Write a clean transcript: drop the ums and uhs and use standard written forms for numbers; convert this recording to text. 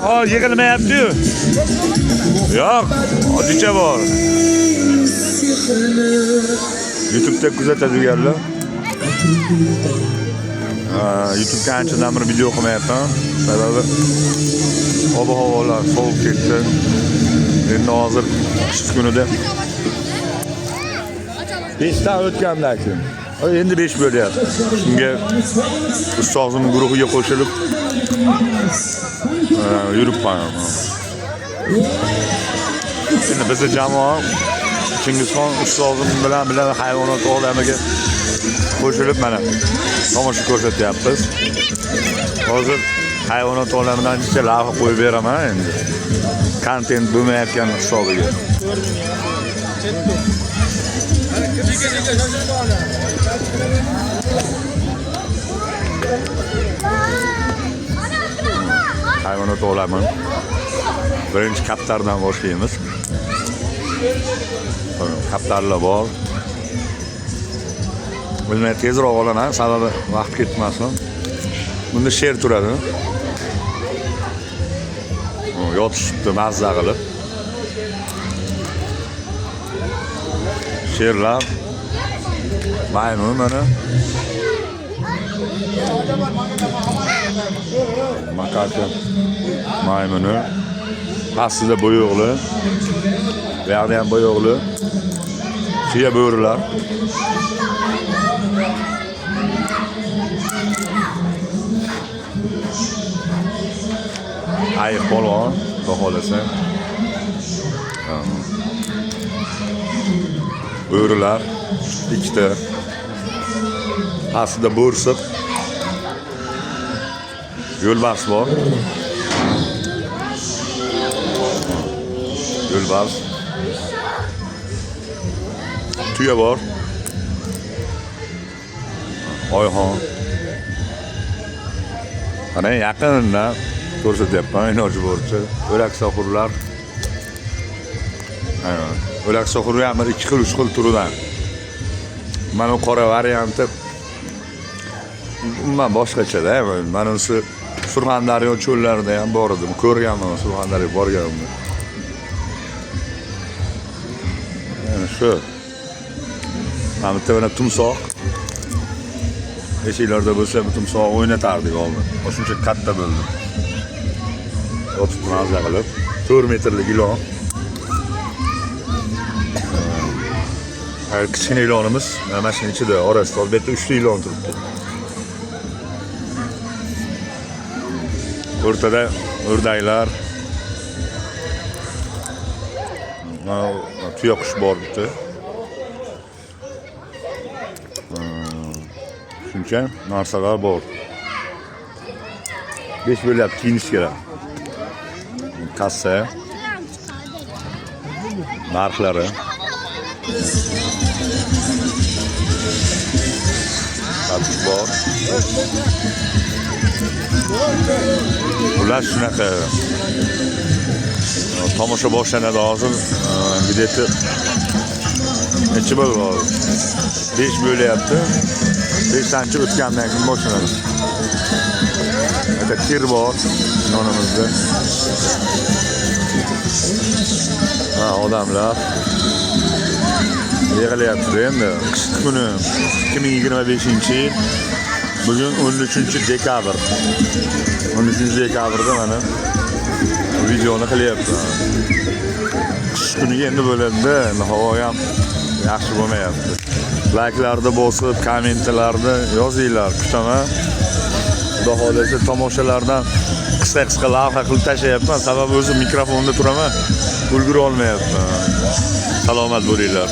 Ha, yig'ilmayapti-yu. Yo'q, oddicha bor. YouTube'da kuzatadiganlar. YouTube'ga anchadan beri video qilmayapman. Sababi ob-havolar sovib ketdi. Endi hozir qish kunida 5 ta o'tgandan keyin. Endi 5 bo'lyapti. Shunga ustozimning guruhiga qo'shilib yuribman. Endi bizning jamoa Chingizxon ustozim bilan hayvonot olamiga qo'shilib mana tomosha ko'rsatyapmiz. Hozir hayvonot olamidan necha lavha qo'yib beraman endi. Kontent bo'lmayotgan hisobiga. Hayvonot olami. Birinchi kaptardan boshlaymiz. Kaptarlar bor. Bilmay tezroq olaman, sababi vaqt ketmasin. Bunda sher turadi. Yotishibdi mazza qilib. Sherlar, maymun mana. Makaka maymuni. Pastida bo'yoqli. Bu yerda ham bo'yoqli. Suya bo'rilar. Ayiq polvon, xohlasa. Bo'rilar ikkita. Pastida bo'rsiq. Yo'lbars bor. Yo'lbars. Tuya bor. Oyxon. Ana yaqindan ko'rsatyapman, iloji boricha. O'lak soxurlar. O'lak soxuri ham 2 xil 3 xil turidan. Mana qora varianti umuman boshqacha-da. Mana bunisi Surxondaryo cho'llarida ham bor edi. Ko'rganman, Surxondaryo borganman. Mana shu. Mana bu yerda tumsoq. Eshiklarda bo'lsa, bu tumsoq o'ynatardik oldin. O'shuncha katta bo'ldi. Yotib mazza qilib 4 metrlik ilon. Kichkina ilonimiz mana shu ichida orasida albatta 3 ta ilon turibdi. O'rtada o'rdaklar. Tuyoqush bor bitta. Shuncha narsalar bor. 5 bo'lyapti kiyinish kerak. Kassa. Narxlari. Tabiiy bor. Ular shunaqa. Tomosha boshlanadi hozir. Bileti necha bo'ldi? 5 bo'lyapti. 5-chi o'tgandan keyin boshlanadi. Mana kir bor yonimizda. Odamlar yig'ilyapti endi. Qish kuni 2025-yil. Bugun 13-dekabr. 13-dekabrda mana videoni qilyapti. Qish kuniga endi bo'ladi-da, havo ham yaxshi bo'lmayapti. Like'larni bosib, kommentlarni yozinglar, kutaman. Xudo xolasa tomoshalardan qisqa lavha qilib tashlayapman, sababi o'zim mikrofonda turaman, ulgura olmayapman. Salomat bo'linglar.